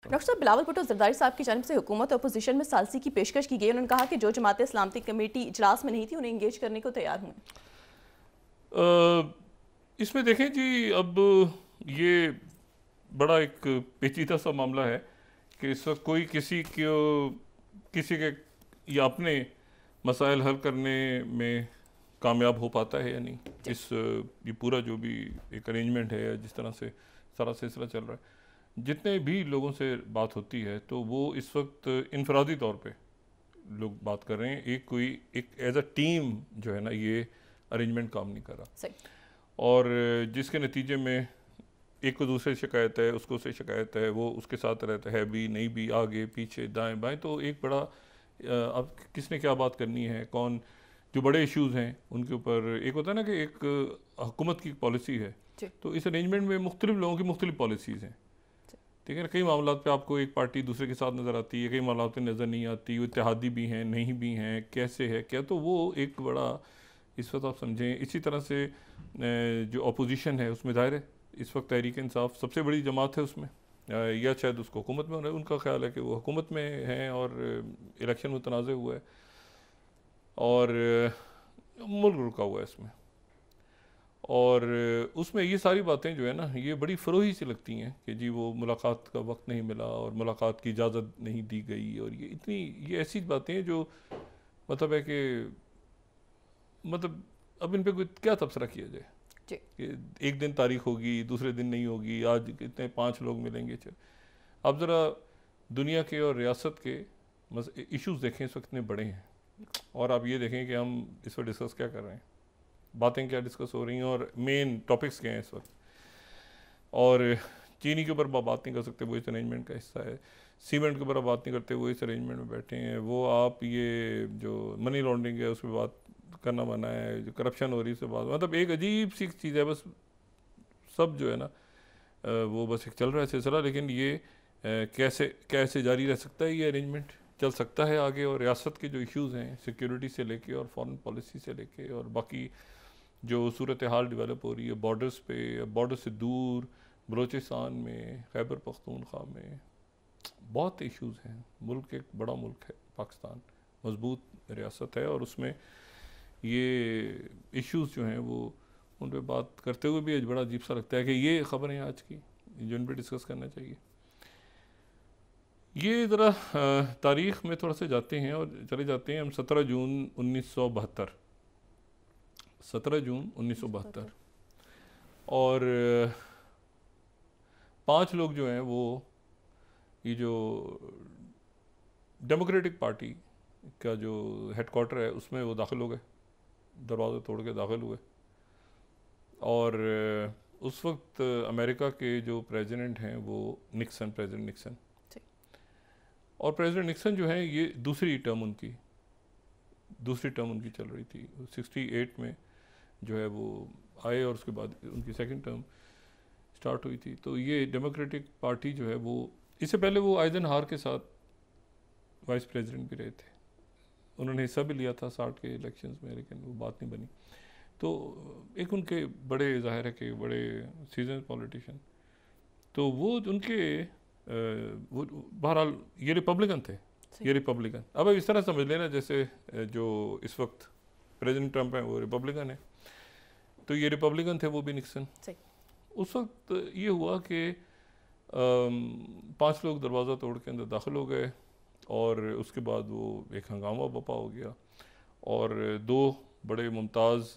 Doctor साहब, बिलावल भुट्टो जरदारी साहब की जानिब से हुकूमत और अपोजिशन में सालसी की पेशकश की गई। उन्होंने कहा कि जो जमात इस्लामी कमेटी इजलास में नहीं थी उन्हें इंगेज करने को तैयार हुए। इसमें देखें जी, अब ये बड़ा एक पेचीदा सा मामला है कि इस वक्त कोई किसी के या अपने मसाइल हल करने में कामयाब हो पाता है या नहीं। ये पूरा जो भी एक अरेंजमेंट है, जिस तरह से सारा सिलसिला चल रहा है, जितने भी लोगों से बात होती है तो वो इस वक्त इनफरादी तौर पे लोग बात कर रहे हैं। एक एज अ टीम जो है ना, ये अरेंजमेंट काम नहीं कर रहा। और जिसके नतीजे में एक को दूसरे से शिकायत है, उसको से शिकायत है, वो उसके साथ रहता है भी नहीं भी, आगे पीछे दाएं बाएं। तो एक बड़ा अब किसने क्या बात करनी है, कौन जो बड़े इश्यूज हैं उनके ऊपर, एक होता है ना कि एक हुकूमत की पॉलिसी है, तो इस अरेंजमेंट में मुख्तलिफ लोगों की मुख्तलिफ पॉलिसीज़ हैं। ठीक है ना, कई मामला पे आपको एक पार्टी दूसरे के साथ नज़र आती है, कई मामला पे नज़र नहीं आती, वो इत्तेहादी भी हैं नहीं भी हैं, कैसे है क्या। तो वो एक बड़ा इस वक्त आप समझें। इसी तरह से जो अपोजिशन है उसमें ज़ाहिर है इस वक्त तहरीक इंसाफ सबसे बड़ी जमात है उसमें, या शायद उसको हुकूमत में उनका ख्याल है कि वो हुकूमत में हैं और इलेक्शन मुतनाज़ हुआ है और मुल्क रुका हुआ है इसमें। और उसमें ये सारी बातें जो है ना, ये बड़ी फ़रोही सी लगती हैं कि जी वो मुलाकात का वक्त नहीं मिला और मुलाकात की इजाज़त नहीं दी गई, और ये ऐसी बातें हैं जो मतलब है कि मतलब अब इन पे कोई क्या तबसरा किया जाए कि एक दिन तारीख होगी, दूसरे दिन नहीं होगी, आज कितने 5 लोग मिलेंगे। अब ज़रा दुनिया के और रियासत के इश्यूज़ देखें इस वक्त इतने बड़े हैं, और आप ये देखें कि हम इस पर डिस्कस क्या कर रहे हैं, बातें क्या डिस्कस हो रही हैं और मेन टॉपिक्स क्या हैं इस वक्त। और चीनी के ऊपर बात नहीं कर सकते, वो इस अरेंजमेंट का हिस्सा है। सीमेंट के ऊपर बात नहीं करते, वो इस अरेंजमेंट में बैठे हैं। वो आप ये जो मनी लॉन्ड्रिंग है उस पर बात करना मना है, जो करप्शन हो रही है उस पर बात, मतलब एक अजीब सी चीज़ है। बस सब जो है ना वो बस एक चल रहा है सिलसिला, लेकिन ये कैसे जारी रह सकता है, ये अरेंजमेंट चल सकता है आगे। और रियासत के जो इश्यूज़ हैं सिक्योरिटी से लेके और फॉरेन पॉलिसी से लेके और बाकी जो सूरत हाल डेवलप हो रही है बॉर्डर्स पे, बॉर्डर से दूर बलूचिस्तान में, खैबर पख्तूनख्वा में बहुत इश्यूज़ हैं। मुल्क एक बड़ा मुल्क है पाकिस्तान, मजबूत रियासत है, और उसमें ये इश्यूज़ जो हैं वो उन पर बात करते हुए भी बड़ा अजीब सा लगता है कि ये ख़बर है आज की जो इन पर डिस्कस करना चाहिए। ये ज़रा तारीख़ में थोड़ा सा जाते हैं और चले जाते हैं हम 17 जून 1972, 17 जून 1972। और 5 लोग जो हैं वो ये जो डेमोक्रेटिक पार्टी का जो हेडक्वार्टर है उसमें वो दाखिल हो गए, दरवाज़ा तोड़ के दाखिल हुए। और उस वक्त अमेरिका के जो प्रेसिडेंट हैं वो प्रेसिडेंट निक्सन, और प्रेसिडेंट निक्सन जो है ये दूसरी टर्म उनकी चल रही थी। 68 में जो है वो आए और उसके बाद उनकी सेकंड टर्म स्टार्ट हुई थी। तो ये डेमोक्रेटिक पार्टी जो है वो, इससे पहले वो आइजनहावर के साथ वाइस प्रेसिडेंट भी रहे थे, उन्होंने हिस्सा भी लिया था 60 के इलेक्शंस में, लेकिन वो बात नहीं बनी। तो एक उनके बड़े ज़ाहिर है कि बड़े सीजन पॉलिटिशियन, तो वो उनके वो बहरहाल ये रिपब्लिकन थे, ये रिपब्लिकन। अब इस तरह समझ लेना जैसे जो इस वक्त प्रेसिडेंट ट्रंप है वो रिपब्लिकन है, तो ये रिपब्लिकन थे, वो भी निक्सन। उस वक्त ये हुआ कि 5 लोग दरवाज़ा तोड़ के अंदर दाखिल हो गए, और उसके बाद वो एक हंगामा बपा हो गया, और 2 बड़े मुमताज़,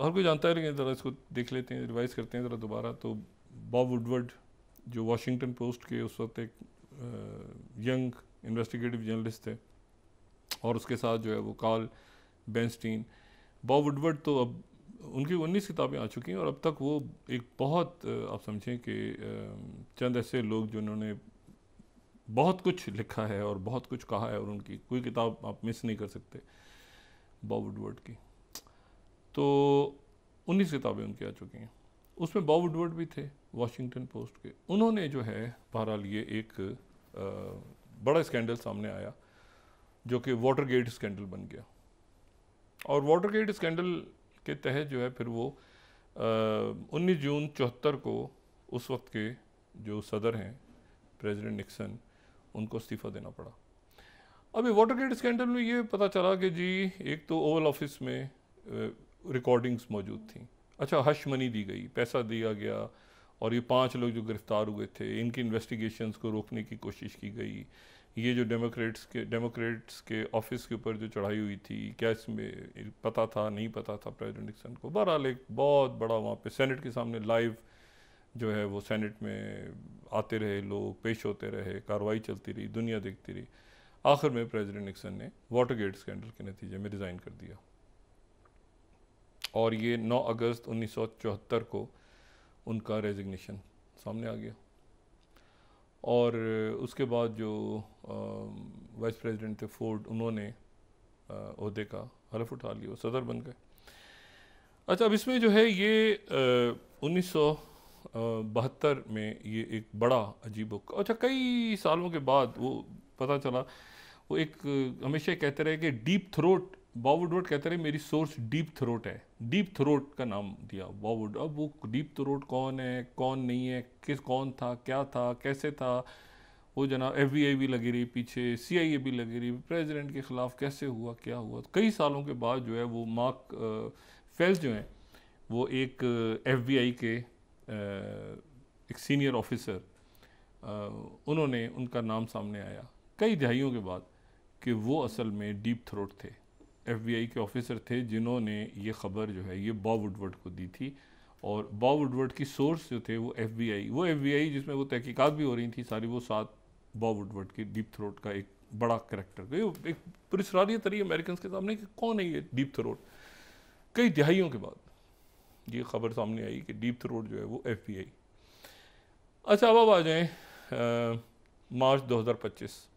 हर कोई जानता है लेकिन ज़रा इसको देख लेते हैं, रिवाइज़ करते हैं ज़रा दोबारा। तो बॉब वुडवर्ड जो वाशिंगटन पोस्ट के उस वक्त एक यंग इन्वेस्टिगेटिव जर्नलिस्ट थे, और उसके साथ जो है वो कार्ल बेंस्टीन। बॉब वुडवर्ड तो अब उनकी 19 किताबें आ चुकी हैं, और अब तक वो एक बहुत आप समझें कि चंद ऐसे लोग जिन्होंने बहुत कुछ लिखा है और बहुत कुछ कहा है, और उनकी कोई किताब आप मिस नहीं कर सकते बॉब वुडवर्ड की। तो 19 किताबें उनकी आ चुकी हैं, उसमें बॉब वुडवर्ड भी थे वाशिंगटन पोस्ट के। उन्होंने जो है बहरहाल ये एक बड़ा स्कैंडल सामने आया जो कि वाटरगेट स्कैंडल बन गया, और वाटरगेट स्कैंडल के तहत जो है फिर वो 19 जून 74 को उस वक्त के जो सदर हैं प्रेसिडेंट निक्सन, उनको इस्तीफ़ा देना पड़ा। अभी वाटरगेट स्कैंडल में ये पता चला कि जी एक तो ओवल ऑफिस में रिकॉर्डिंग्स मौजूद थी। अच्छा, हश मनी दी गई, पैसा दिया गया, और ये 5 लोग जो गिरफ्तार हुए थे इनकी इन्वेस्टिगेशंस को रोकने की कोशिश की गई। ये जो डेमोक्रेट्स के ऑफिस के ऊपर जो चढ़ाई हुई थी, क्या इसमें पता था नहीं पता था प्रेसिडेंट निक्सन को। बहरहाल एक बहुत बड़ा वहाँ पे सेनेट के सामने लाइव जो है वो सेनेट में आते रहे लोग, पेश होते रहे, कार्रवाई चलती रही, दुनिया देखती रही। आखिर में प्रेसिडेंट निक्सन ने वाटरगेट स्कैंडल के नतीजे में रिज़ाइन कर दिया, और ये 9 अगस्त 1974 को उनका रेजिग्नेशन सामने आ गया। और उसके बाद जो वाइस प्रेसिडेंट थे फोर्ड, उन्होंने ओहदे का हलफ उठा लिया, वो सदर बन गए। अच्छा, अब इसमें जो है ये 1972 में ये एक बड़ा अजीब, अच्छा कई सालों के बाद वो पता चला, वो एक हमेशा कहते रहे कि डीप थ्रोट, बॉब वुडवर्ड कहते रहे मेरी सोर्स डीप थ्रोट है, डीप थ्रोट का नाम दिया बॉब वुड। अब वो डीप थ्रोट कौन है कौन नहीं है, कौन था, क्या था, कैसे था, वो जनाब FBI भी लगी रही पीछे, CIA भी लगी रही, प्रेसिडेंट के ख़िलाफ़ कैसे हुआ क्या हुआ। कई सालों के बाद जो है वो मार्क फेल्स जो हैं वो एक FBI के एक सीनियर ऑफिसर, उन्होंने, उनका नाम सामने आया कई दहाइयों के बाद कि वो असल में डीप थ्रोट थे, FBI के ऑफिसर थे जिन्होंने ये ख़बर जो है ये बॉब वुडवर्ड को दी थी। और बॉब वुडवर्ड की सोर्स जो थे वो FBI जिसमें वो तहकीकात भी हो रही थी सारी, वो साथ बॉब वुडवर्ड की डीप थ्रोट का एक बड़ा करैक्टर, एक पुरस्कारियत रही अमेरिकन के सामने कि कौन है ये डीप थ्रोट। कई दिहाइयों के बाद ये खबर सामने आई कि डीप थ्रोट जो है वो FBI। अच्छा, अब आ जाएँ मार्च 2025।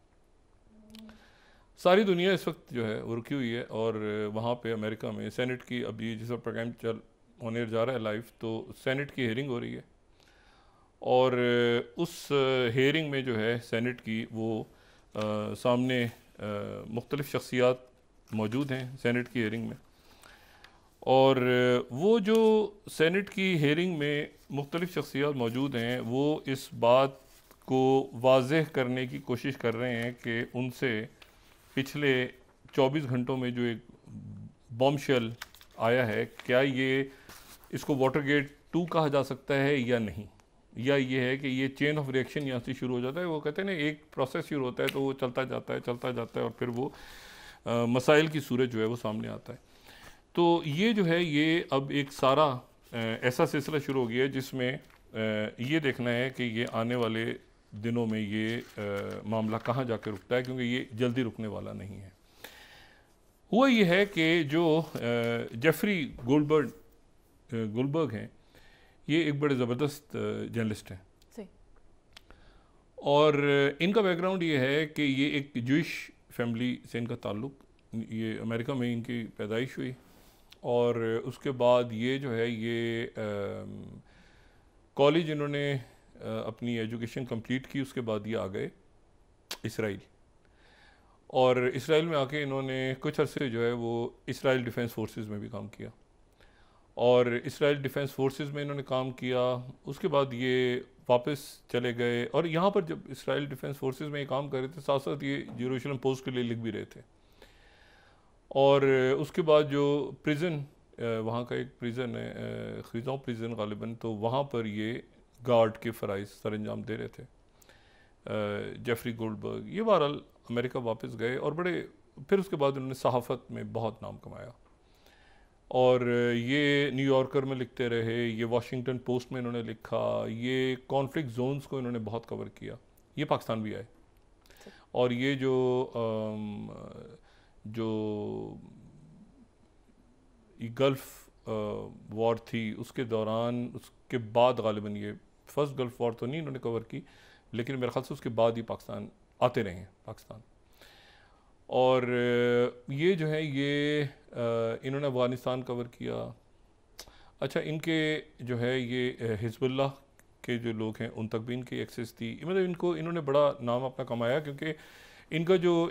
सारी दुनिया इस वक्त जो है वो रुकी हुई है, और वहाँ पे अमेरिका में सेनेट की, अभी जिस वक्त प्रोग्राम होने जा रहा है लाइव, तो सेनेट की हेयरिंग हो रही है, और उस हेयरिंग में जो है सेनेट की वो सामने मुख्तलिफ़ शख्सियात मौजूद हैं सेनेट की हेयरिंग में। और वो जो सेनेट की हेयरिंग में मुख्तलिफ़ शख्सियात मौजूद हैं वो इस बात को वाज़ेह करने की कोशिश कर रहे हैं कि उनसे पिछले 24 घंटों में जो एक बॉम्बशेल आया है, क्या ये इसको वाटरगेट 2 कहा जा सकता है या नहीं, या ये है कि ये चेन ऑफ रिएक्शन यहाँ से शुरू हो जाता है। वो कहते हैं ना, एक प्रोसेस शुरू होता है तो वो चलता जाता है और फिर वो मसाइल की सूरत जो है वो सामने आता है। तो ये जो है ये अब एक सारा ऐसा सिलसिला शुरू हो गया है जिसमें ये देखना है कि ये आने वाले दिनों में ये मामला कहाँ जाकर रुकता है, क्योंकि ये जल्दी रुकने वाला नहीं है। हुआ ये है कि जो जेफरी गोल्डबर्ग हैं, ये एक बड़े ज़बरदस्त जर्नलिस्ट हैं, और इनका बैकग्राउंड ये है कि ये एक जूइश फैमिली से इनका ताल्लुक़, ये अमेरिका में इनकी पैदाइश हुई, और उसके बाद ये जो है ये कॉलेज इन्होंने अपनी एजुकेशन कंप्लीट की, उसके बाद ये आ गए इसराइल, और इसराइल में आके इन्होंने कुछ अरसे जो है वो इसराइल डिफेंस फोर्सेस में भी काम किया, और इसराइल डिफेंस फोर्सेस में इन्होंने काम किया। उसके बाद ये वापस चले गए, और यहाँ पर जब इसराइल डिफेंस फोर्सेस में ये काम कर रहे थे, साथ साथ ये जेरूशलम पोस्ट के लिए लिख भी रहे थे। और उसके बाद जो प्रिजन, वहाँ का एक प्रिजन है खिज़ां प्रिजन गालिबन, तो वहाँ पर ये गार्ड के फ़राइज़ सर अंजाम दे रहे थे जेफरी गोल्डबर्ग। ये बहरहाल अमेरिका वापस गए, और बड़े फिर उसके बाद उन्होंने सहाफ़त में बहुत नाम कमाया, और ये न्यूयॉर्कर में लिखते रहे, ये वाशिंगटन पोस्ट में इन्होंने लिखा, ये कॉन्फ्लिक्ट जोन्स को इन्होंने बहुत कवर किया। ये पाकिस्तान भी आए, और ये जो गल्फ़ वॉर थी उसके दौरान, उसके बाद गालिबन ये फर्स्ट गल्फ़ वॉर तो नहीं इन्होंने कवर की, लेकिन मेरे ख्याल से उसके बाद ही पाकिस्तान आते रहे हैं पाकिस्तान। और ये जो है ये इन्होंने अफ़गानिस्तान कवर किया। अच्छा, इनके जो है ये हिज़्बुल्लाह के जो लोग हैं उन तक भी इनकी एक्सेस थी, मतलब इन्होंने बड़ा नाम अपना कमाया, क्योंकि इनका जो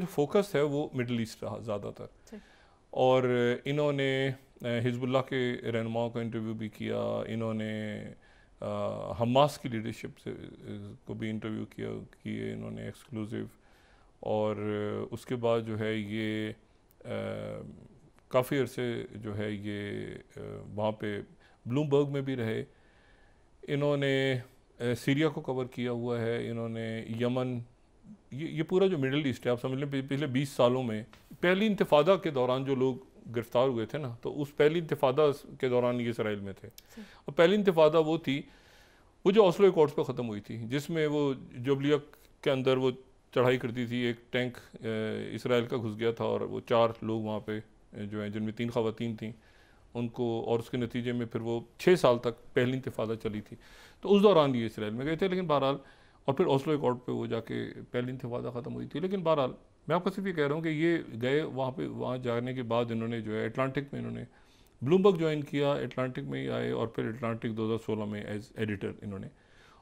फोकस है वो मिडल ईस्ट रहा ज़्यादातर। और इन्होंने हिज़्बुल्लाह के रहनुमाओं का इंटरव्यू भी किया, इन्होंने हमास की लीडरशिप से को भी इंटरव्यू किए इन्होंने एक्सक्लूसिव, और उसके बाद जो है ये काफ़ी अरसे जो है ये वहाँ पे ब्लूमबर्ग में भी रहे। इन्होंने सीरिया को कवर किया हुआ है, इन्होंने यमन, ये पूरा जो मिडिल ईस्ट है आप समझ लें पिछले 20 सालों में पहली इंतिफादा के दौरान जो लोग गिरफ्तार हुए थे ना, तो उस पहली इंतिफादा के दौरान ये इसराइल में थे। और पहली इंतिफादा वो थी वो जो ओस्लो अकॉर्ड्स पर ख़त्म हुई थी, जिसमें वो जबलिया के अंदर वो चढ़ाई करती थी, एक टैंक इसराइल का घुस गया था और वो 4 लोग वहाँ पे जो हैं जिनमें 3 ख़वातीन थीं उनको, और उसके नतीजे में फिर वो 6 साल तक पहली इंतिफादा चली थी। तो उस दौरान ये इसराइल में गए थे, लेकिन बहरहाल और फिर ओस्लो अकॉर्ड पे वो जाके पहली इंतिफादा ख़त्म हुई थी। लेकिन बहरहाल मैं आपको सिर्फ ये कह रहा हूँ कि ये गए वहाँ पे, वहाँ जाने के बाद इन्होंने जो है अटलांटिक में इन्होंने ब्लूमबर्ग ज्वाइन किया, अटलांटिक में ही आए और फिर अटलांटिक 2016 में एज एडिटर इन्होंने,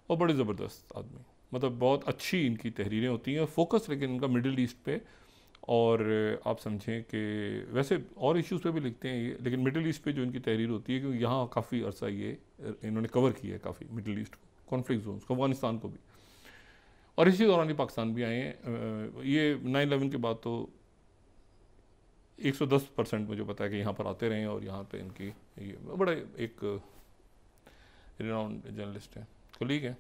और बड़े ज़बरदस्त आदमी, मतलब बहुत अच्छी इनकी तहरीरें होती हैं, फोकस लेकिन इनका मिडिल ईस्ट पे, और आप समझें कि वैसे और इश्यूज़ पे भी लिखते हैं ये, लेकिन मिडिल ईस्ट पे जो इनकी तहरीर होती है, क्योंकि यहाँ काफ़ी अरसा ये इन्होंने कवर किया है काफ़ी मिडिल ईस्ट को, कॉन्फ्लिक्ट जोन्स को, अफगानिस्तान को भी, और इसी दौरान ही पाकिस्तान भी आए हैं। ये 9/11 के बाद तो 110% मुझे पता है कि यहाँ पर आते रहे हैं, और यहाँ पे इनकी ये बड़ा एक रिनाउंड जर्नलिस्ट है, कलीग है।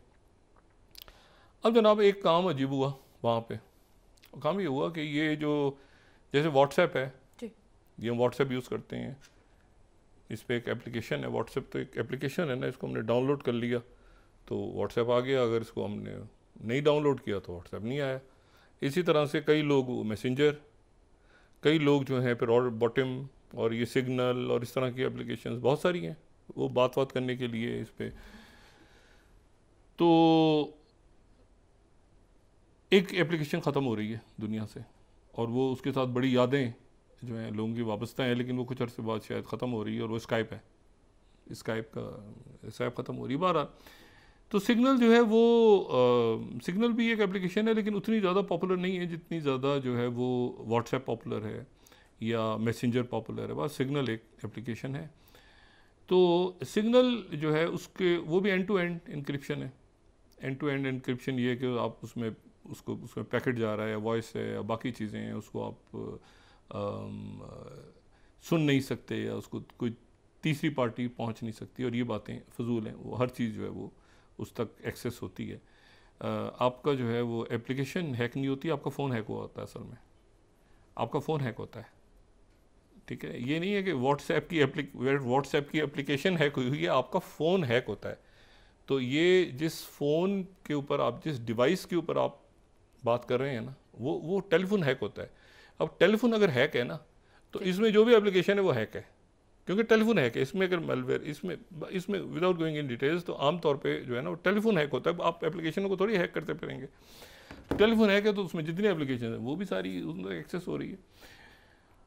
अब जनाब एक काम अजीब हुआ वहाँ पे, काम ये हुआ कि ये जो जैसे व्हाट्सएप है, ये हम व्हाट्सएप यूज़ करते हैं, इस पर एक एप्लीकेशन है, व्हाट्सएप तो एक एप्लीकेशन है ना, इसको हमने डाउनलोड कर लिया तो व्हाट्सएप आ गया, अगर इसको हमने नहीं डाउनलोड किया तो व्हाट्सएप नहीं आया। इसी तरह से कई लोग मैसेंजर, कई लोग जो हैं फिर और बॉटम और ये सिग्नल और इस तरह की एप्लीकेशंस बहुत सारी हैं वो बात करने के लिए इस पर। तो एक एप्लीकेशन ख़त्म हो रही है दुनिया से, और वो उसके साथ बड़ी यादें जो हैं लोगों की वाबस्ता हैं, लेकिन वो कुछ अर्से बाद शायद ख़त्म हो रही है, और वो स्काइप है। स्काइप ख़त्म हो रही है। बहरहाल तो सिग्नल जो है वो सिग्नल भी एक एप्लीकेशन है, लेकिन उतनी ज़्यादा पॉपुलर नहीं है जितनी ज़्यादा जो है वो व्हाट्सएप पॉपुलर है या मैसेंजर पॉपुलर है। बस सिग्नल एक एप्लीकेशन है। तो सिग्नल जो है उसके वो भी एंड टू एंड इंक्रिप्शन है। एंड टू एंड इंक्रिप्शन ये है कि आप उसमें पैकेट जा रहा है या वॉइस है या बाकी चीज़ें हैं, उसको आप सुन नहीं सकते या उसको कोई तीसरी पार्टी पहुंच नहीं सकती, और ये बातें फजूल हैं। वो हर चीज़ जो है वो उस तक एक्सेस होती है। आपका जो है वो एप्लीकेशन हैक नहीं होती, आपका फ़ोन हैक हुआ होता है। असल में आपका फ़ोन हैक होता है, ठीक है। ये नहीं है कि व्हाट्सएप की एप्लीकेशन हैक हुई है, आपका फ़ोन हैक होता है। तो ये जिस फ़ोन के ऊपर आप, जिस डिवाइस के ऊपर आप बात कर रहे हैं ना, वो टेलीफोन हैक होता है। अब टेलीफोन अगर हैक है ना, तो इसमें जो भी एप्लीकेशन है वो हैक है, क्योंकि टेलीफोन हैक है। इसमें अगर मेलवेयर इसमें विदाउट गोइंग इन डिटेल्स, तो आमतौर पे जो है ना वो टेलीफोन हैक होता है। आप एप्लीकेशनों को थोड़ी हैक करते फिरेंगे। टेलीफोन हैक है तो उसमें जितनी एप्लीकेशन है वो भी सारी उसमें एक्सेस हो रही है।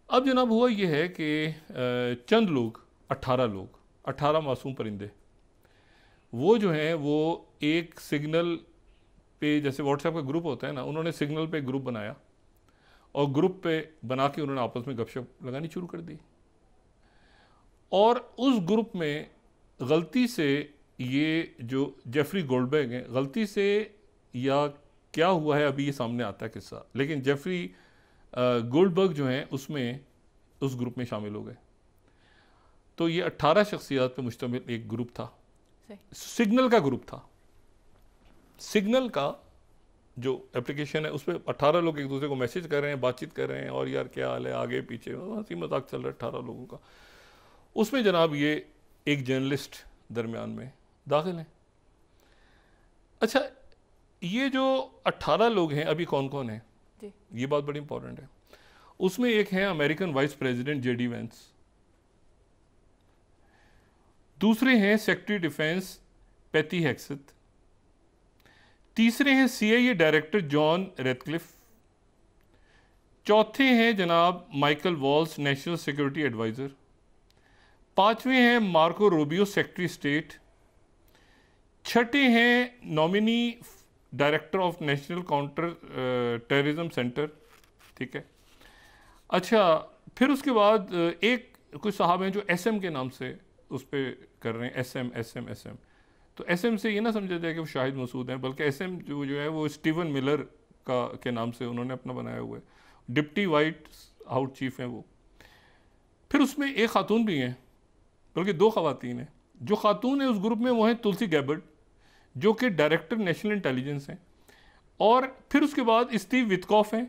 अब जनाब हुआ ये है कि चंद लोग, 18 मासूम परिंदे, वो जो हैं वो एक सिग्नल पे, जैसे व्हाट्सएप का ग्रुप होता है ना, उन्होंने सिग्नल पे ग्रुप बनाया और ग्रुप पे बना के उन्होंने आपस में गपशप लगानी शुरू कर दी। और उस ग्रुप में गलती से ये जो जेफरी गोल्डबर्ग हैं, गलती से या क्या हुआ है अभी ये सामने आता है किस्सा, लेकिन जेफरी गोल्डबर्ग जो हैं उसमें उस ग्रुप में शामिल हो गए। तो ये 18 शख्सियात पे मुश्तमिल एक ग्रुप था, सिग्नल का ग्रुप था। सिग्नल का जो एप्लीकेशन है उस पर 18 लोग एक दूसरे को मैसेज कर रहे हैं, बातचीत कर रहे हैं, और यार क्या हाल है, आगे पीछे हंसी मजाक चल रहा है 18 लोगों का। उसमें जनाब ये एक जर्नलिस्ट दरमियान में दाखिल हैं। अच्छा, ये जो 18 लोग हैं अभी कौन कौन हैं, ये बात बड़ी इंपॉर्टेंट है। उसमें एक है American vice president JD Vance, दूसरे हैं सेक्रेटरी डिफेंस पैटी हेक्सेथ, तीसरे हैं CIA डायरेक्टर जॉन रेडक्लिफ, चौथे हैं जनाब Michael Waltz national security adviser, पांचवें हैं मार्को रूबियो सेक्रेटरी स्टेट, छठे हैं nominee director of national counter terrorism centre, ठीक है। अच्छा, फिर उसके बाद एक कुछ साहब हैं जो SM के नाम से उस पर कर रहे हैं, SM। तो एसएम से ये ना समझा जाए कि वो शाहिद मसूद हैं, बल्कि एसएम जो है वो स्टीवन मिलर के नाम से उन्होंने अपना बनाया हुआ है। डिप्टी वाइट हाउस चीफ हैं वो। फिर उसमें एक खातून भी हैं, बल्कि 2 खवातीन हैं। जो खातून है उस ग्रुप में वो हैं तुलसी गैबर्ट, जो कि डायरेक्टर नेशनल इंटेलिजेंस हैं। और फिर उसके बाद स्टीव विटकॉफ हैं,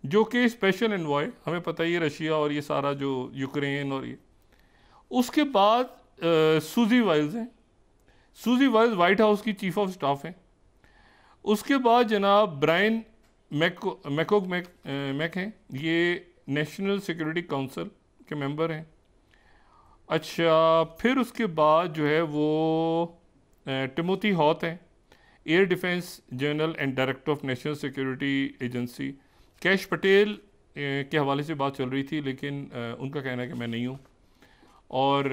जो कि स्पेशल एनवॉय, हमें पता ही है रशिया और ये सारा जो यूक्रेन और ये। उसके बाद सूजी वाइल्स हैं। सूजी वाइल्स वाइट हाउस की चीफ ऑफ स्टाफ हैं। उसके बाद जनाब ब्रायन मैक हैं, ये नेशनल सिक्योरिटी काउंसिल के मेंबर हैं। अच्छा, फिर उसके बाद जो है वो टिमोथी हॉथ हैं, air defence general and director of national security agency. Cash Patel के हवाले से बात चल रही थी, लेकिन उनका कहना है कि मैं नहीं हूँ। और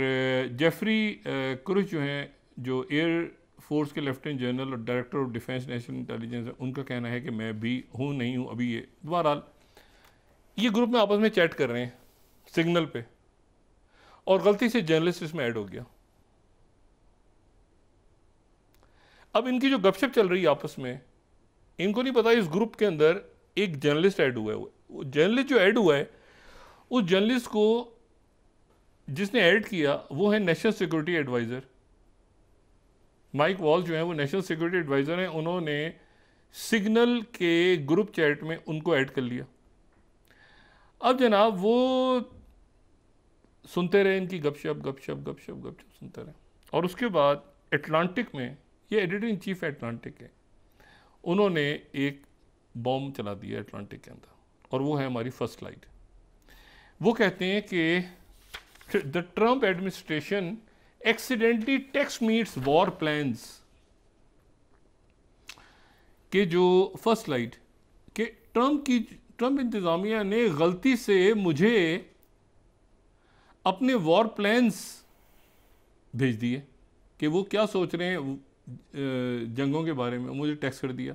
जेफरी क्रुच जो हैं, जो एयर फोर्स के लेफ्टिनेंट जनरल और director of defence national intelligence है, उनका कहना है कि मैं भी हूँ नहीं हूँ अभी। ये बहरहाल ये ग्रुप में आपस में चैट कर रहे हैं सिग्नल पे, और गलती से जर्नलिस्ट इसमें ऐड हो गया। अब इनकी जो गपशप चल रही है आपस में, इनको नहीं पता इस ग्रुप के अंदर एक जर्नलिस्ट ऐड हुआ है। वो जर्नलिस्ट जो ऐड हुआ है, उस जर्नलिस्ट को जिसने ऐड किया वो है नेशनल सिक्योरिटी एडवाइज़र माइक वॉल, जो है वो नेशनल सिक्योरिटी एडवाइज़र हैं। उन्होंने सिग्नल के ग्रुप चैट में उनको ऐड कर लिया। अब जनाब वो सुनते रहे इनकी गपशप सुनते रहे। और उसके बाद अटलांटिक में, ये एडिटर इन चीफ अटलांटिक है, उन्होंने एक बॉम्ब चला दिया अटलांटिक के अंदर, और वो है हमारी फर्स्ट स्लाइड। वो कहते हैं कि the Trump administration accidentally text meets war plans, के जो फर्स्ट स्लाइड के ट्रंप इंतज़ामिया ने गलती से मुझे अपने वॉर प्लान्स भेज दिए कि वो क्या सोच रहे हैं जंगों के बारे में, मुझे टेक्स्ट कर दिया।